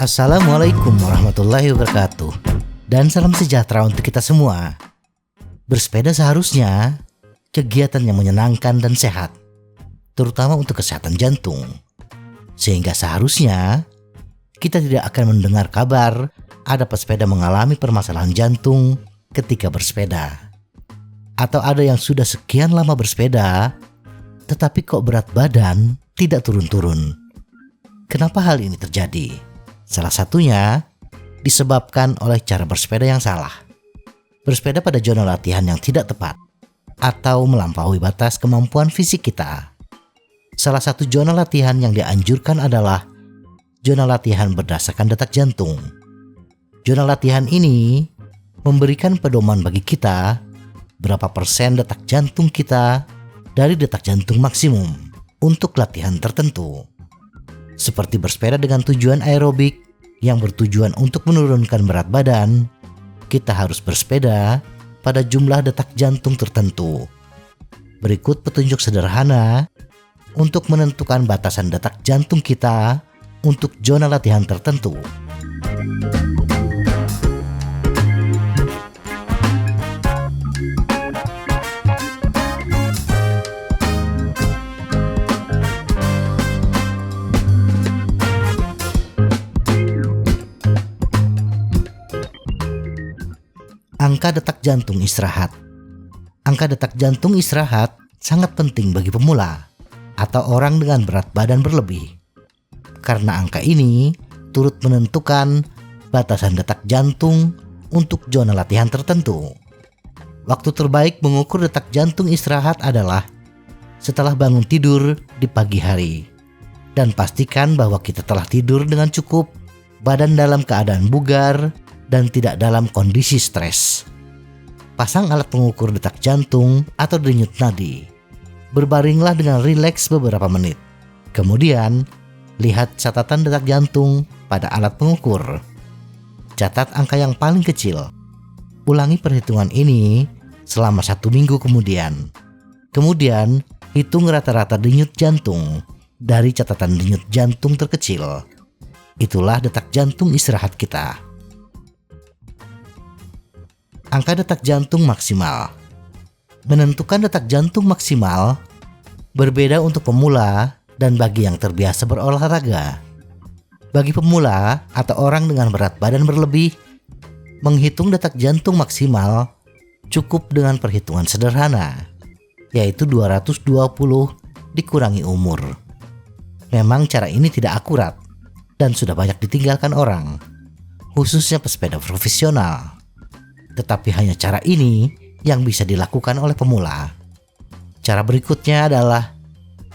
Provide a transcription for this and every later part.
Assalamualaikum warahmatullahi wabarakatuh. Dan salam sejahtera untuk kita semua. Bersepeda seharusnya kegiatan yang menyenangkan dan sehat, terutama untuk kesehatan jantung. Sehingga seharusnya kita tidak akan mendengar kabar ada pesepeda mengalami permasalahan jantung ketika bersepeda. Atau ada yang sudah sekian lama bersepeda, tetapi kok berat badan tidak turun-turun. Kenapa hal ini terjadi? Salah satunya disebabkan oleh cara bersepeda yang salah. Bersepeda pada zona latihan yang tidak tepat atau melampaui batas kemampuan fisik kita. Salah satu zona latihan yang dianjurkan adalah zona latihan berdasarkan detak jantung. Zona latihan ini memberikan pedoman bagi kita berapa persen detak jantung kita dari detak jantung maksimum untuk latihan tertentu. Seperti bersepeda dengan tujuan aerobik yang bertujuan untuk menurunkan berat badan, kita harus bersepeda pada jumlah detak jantung tertentu. Berikut petunjuk sederhana untuk menentukan batasan detak jantung kita untuk zona latihan tertentu. Angka detak jantung istirahat. Angka detak jantung istirahat sangat penting bagi pemula atau orang dengan berat badan berlebih. Karena angka ini turut menentukan batasan detak jantung untuk zona latihan tertentu. Waktu terbaik mengukur detak jantung istirahat adalah setelah bangun tidur di pagi hari. Dan pastikan bahwa kita telah tidur dengan cukup, badan dalam keadaan bugar, dan tidak dalam kondisi stres. Pasang alat pengukur detak jantung atau denyut nadi. Berbaringlah dengan rileks beberapa menit. Kemudian, lihat catatan detak jantung pada alat pengukur. Catat angka yang paling kecil. Ulangi perhitungan ini selama 1 minggu kemudian. Kemudian, hitung rata-rata denyut jantung dari catatan denyut jantung terkecil. Itulah detak jantung istirahat kita. Angka detak jantung maksimal. Menentukan detak jantung maksimal berbeda untuk pemula dan bagi yang terbiasa berolahraga. Bagi pemula atau orang dengan berat badan berlebih, menghitung detak jantung maksimal cukup dengan perhitungan sederhana, yaitu 220 dikurangi umur. Memang cara ini tidak akurat dan sudah banyak ditinggalkan orang, khususnya pesepeda profesional. Tetapi hanya cara ini yang bisa dilakukan oleh pemula. Cara berikutnya adalah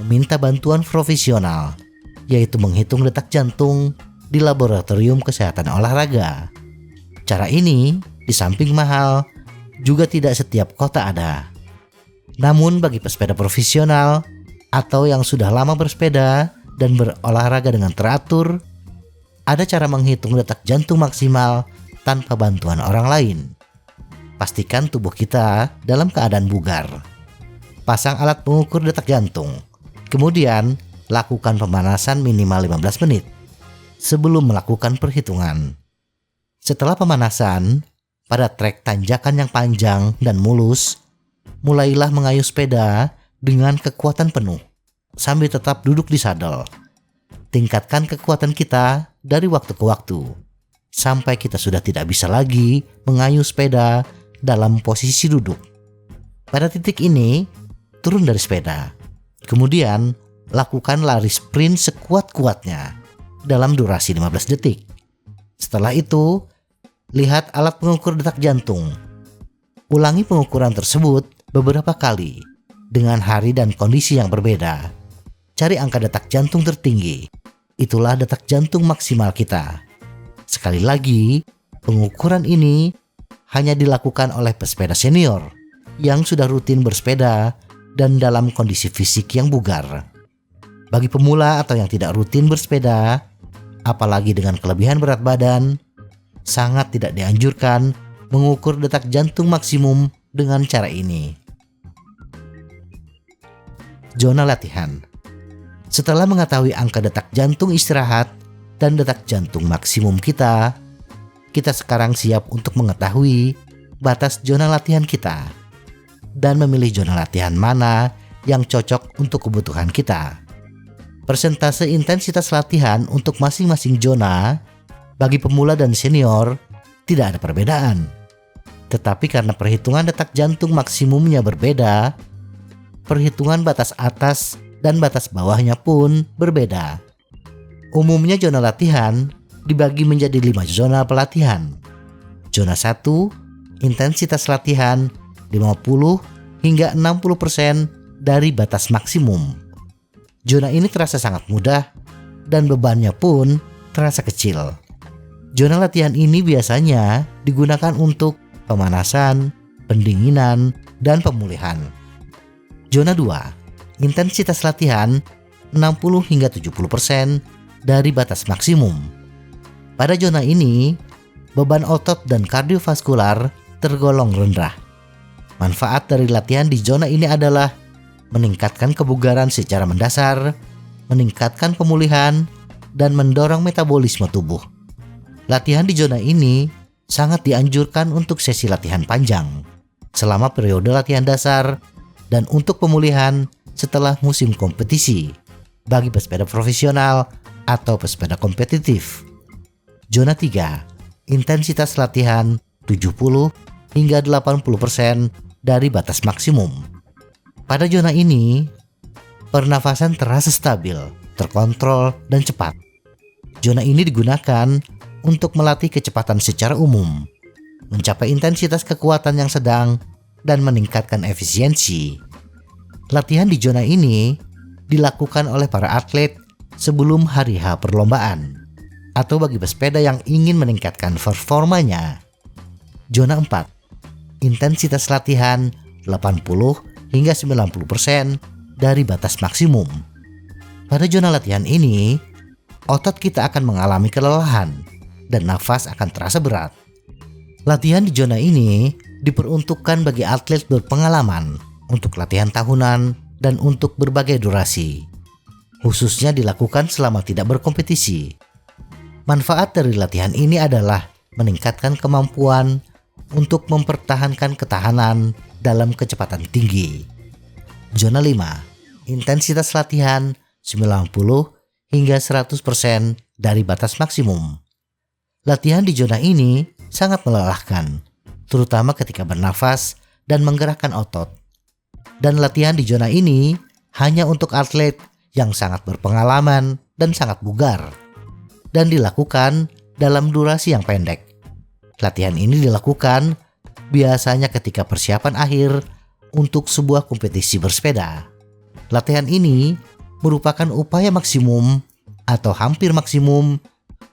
meminta bantuan profesional, yaitu menghitung detak jantung di laboratorium kesehatan olahraga. Cara ini di samping mahal, juga tidak setiap kota ada. Namun bagi pesepeda profesional atau yang sudah lama bersepeda dan berolahraga dengan teratur, ada cara menghitung detak jantung maksimal tanpa bantuan orang lain. Pastikan tubuh kita dalam keadaan bugar. Pasang alat pengukur detak jantung. Kemudian, lakukan pemanasan minimal 15 menit sebelum melakukan perhitungan. Setelah pemanasan, pada trek tanjakan yang panjang dan mulus, mulailah mengayuh sepeda dengan kekuatan penuh sambil tetap duduk di sadel. Tingkatkan kekuatan kita dari waktu ke waktu sampai kita sudah tidak bisa lagi mengayuh sepeda dalam posisi duduk. Pada titik ini, turun dari sepeda. Kemudian, lakukan lari sprint sekuat-kuatnya dalam durasi 15 detik. Setelah itu, lihat alat pengukur detak jantung. Ulangi pengukuran tersebut beberapa kali dengan hari dan kondisi yang berbeda. Cari angka detak jantung tertinggi. Itulah detak jantung maksimal kita. Sekali lagi, pengukuran ini hanya dilakukan oleh pesepeda senior yang sudah rutin bersepeda dan dalam kondisi fisik yang bugar. Bagi pemula atau yang tidak rutin bersepeda, apalagi dengan kelebihan berat badan, sangat tidak dianjurkan mengukur detak jantung maksimum dengan cara ini. Zona latihan. Setelah mengetahui angka detak jantung istirahat dan detak jantung maksimum kita sekarang siap untuk mengetahui batas zona latihan kita dan memilih zona latihan mana yang cocok untuk kebutuhan kita. Persentase intensitas latihan untuk masing-masing zona bagi pemula dan senior tidak ada perbedaan. Tetapi karena perhitungan detak jantung maksimumnya berbeda, perhitungan batas atas dan batas bawahnya pun berbeda. Umumnya zona latihan dibagi menjadi 5 zona pelatihan. Zona 1, intensitas latihan 50 hingga 60% dari batas maksimum. Zona ini terasa sangat mudah dan bebannya pun terasa kecil. Zona latihan ini biasanya digunakan untuk pemanasan, pendinginan, dan pemulihan. Zona 2, intensitas latihan 60 hingga 70% dari batas maksimum. Pada zona ini, beban otot dan kardiovaskular tergolong rendah. Manfaat dari latihan di zona ini adalah meningkatkan kebugaran secara mendasar, meningkatkan pemulihan, dan mendorong metabolisme tubuh. Latihan di zona ini sangat dianjurkan untuk sesi latihan panjang, selama periode latihan dasar, dan untuk pemulihan setelah musim kompetisi, bagi pesepeda profesional atau pesepeda kompetitif. Zona 3, intensitas latihan 70 hingga 80% dari batas maksimum. Pada zona ini, pernafasan terasa stabil, terkontrol, dan cepat. Zona ini digunakan untuk melatih kecepatan secara umum, mencapai intensitas kekuatan yang sedang, dan meningkatkan efisiensi. Latihan di zona ini dilakukan oleh para atlet sebelum hari H perlombaan, atau bagi pesepeda yang ingin meningkatkan performanya. Zona 4, intensitas latihan 80 hingga 90% dari batas maksimum. Pada zona latihan ini, otot kita akan mengalami kelelahan dan nafas akan terasa berat. Latihan di zona ini diperuntukkan bagi atlet berpengalaman untuk latihan tahunan dan untuk berbagai durasi. Khususnya dilakukan selama tidak berkompetisi. Manfaat dari latihan ini adalah meningkatkan kemampuan untuk mempertahankan ketahanan dalam kecepatan tinggi. Zona 5, intensitas latihan 90 hingga 100% dari batas maksimum. Latihan di zona ini sangat melelahkan, terutama ketika bernafas dan menggerakkan otot. Dan latihan di zona ini hanya untuk atlet yang sangat berpengalaman dan sangat bugar, dan dilakukan dalam durasi yang pendek. Latihan ini dilakukan biasanya ketika persiapan akhir untuk sebuah kompetisi bersepeda. Latihan ini merupakan upaya maksimum atau hampir maksimum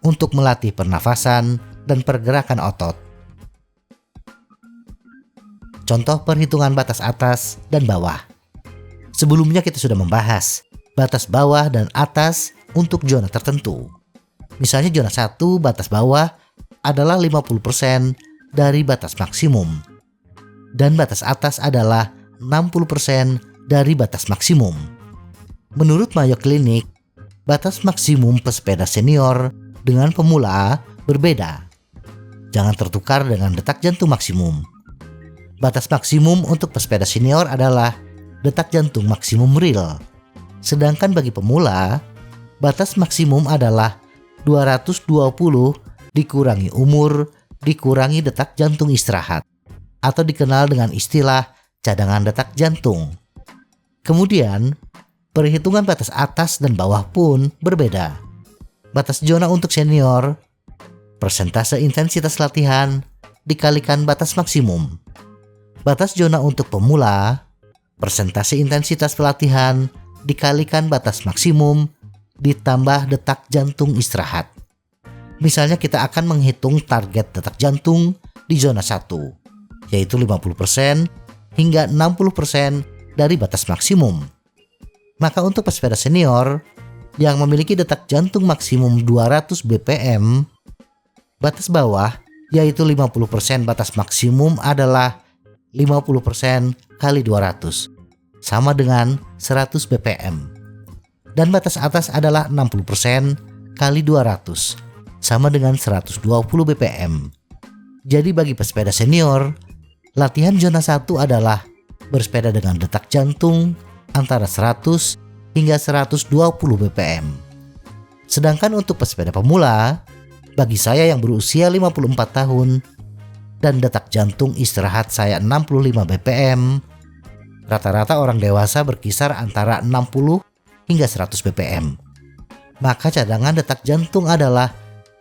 untuk melatih pernafasan dan pergerakan otot. Contoh perhitungan batas atas dan bawah. Sebelumnya kita sudah membahas batas bawah dan atas untuk zona tertentu. Misalnya zona 1 batas bawah adalah 50% dari batas maksimum. Dan batas atas adalah 60% dari batas maksimum. Menurut Mayo Clinic, batas maksimum pesepeda senior dengan pemula berbeda. Jangan tertukar dengan detak jantung maksimum. Batas maksimum untuk pesepeda senior adalah detak jantung maksimum real. Sedangkan bagi pemula, batas maksimum adalah 220 dikurangi umur dikurangi detak jantung istirahat, atau dikenal dengan istilah cadangan detak jantung. Kemudian, perhitungan batas atas dan bawah pun berbeda. Batas zona untuk senior, persentase intensitas latihan dikalikan batas maksimum. Batas zona untuk pemula, persentase intensitas pelatihan dikalikan batas maksimum ditambah detak jantung istirahat. Misalnya kita akan menghitung target detak jantung di zona 1, yaitu 50% hingga 60% dari batas maksimum. Maka untuk pesepeda senior yang memiliki detak jantung maksimum 200 bpm, batas bawah yaitu 50% batas maksimum adalah 50% kali 200, sama dengan 100 BPM. Dan batas atas adalah 60% kali 200 sama dengan 120 BPM. Jadi bagi pesepeda senior, latihan zona 1 adalah bersepeda dengan detak jantung antara 100 hingga 120 BPM. Sedangkan untuk pesepeda pemula, bagi saya yang berusia 54 tahun dan detak jantung istirahat saya 65 BPM, rata-rata orang dewasa berkisar antara 60 hingga 100 BPM. Maka cadangan detak jantung adalah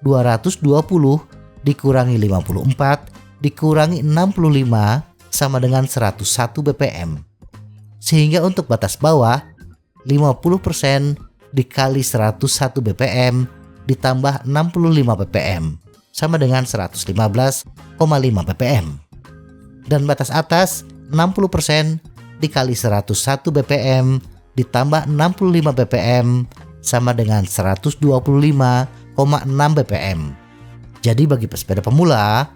220 dikurangi 54 dikurangi 65 sama dengan 101 BPM. Sehingga untuk batas bawah 50% dikali 101 BPM ditambah 65 BPM sama dengan 115,5 BPM. Dan batas atas 60% dikali 101 BPM ditambah 65 BPM sama dengan 125,6 BPM. Jadi bagi pesepeda pemula,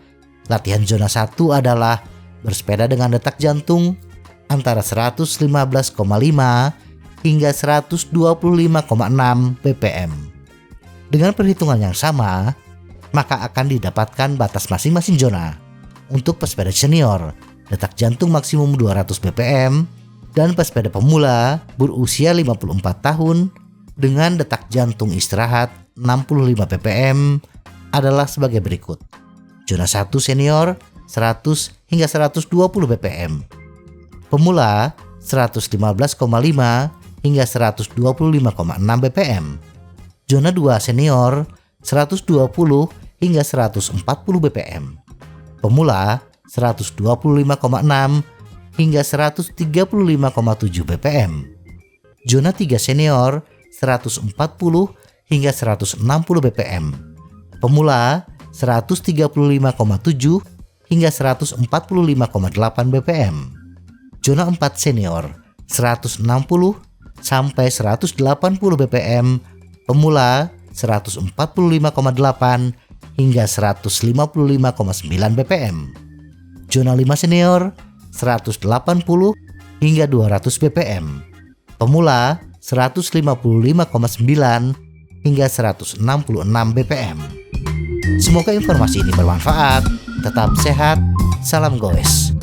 latihan zona 1 adalah bersepeda dengan detak jantung antara 115,5 hingga 125,6 BPM. Dengan perhitungan yang sama, maka akan didapatkan batas masing-masing zona. Untuk pesepeda senior, detak jantung maksimum 200 BPM, dan pesepeda pemula berusia 54 tahun dengan detak jantung istirahat 65 BPM adalah sebagai berikut. Zona 1 senior 100 hingga 120 BPM. Pemula 115,5 hingga 125,6 BPM. Zona 2 senior 120 hingga 140 BPM. Pemula 125,6 hingga 135,7 BPM. Zona 3 senior 140 hingga 160 BPM. Pemula 135,7 hingga 145,8 BPM. Zona 4 senior 160 sampai 180 BPM. Pemula 145,8 hingga 155,9 BPM. Zona 5 senior 180 hingga 200 BPM. Pemula 155,9 hingga 166 BPM. Semoga informasi ini bermanfaat. Tetap sehat. Salam goes.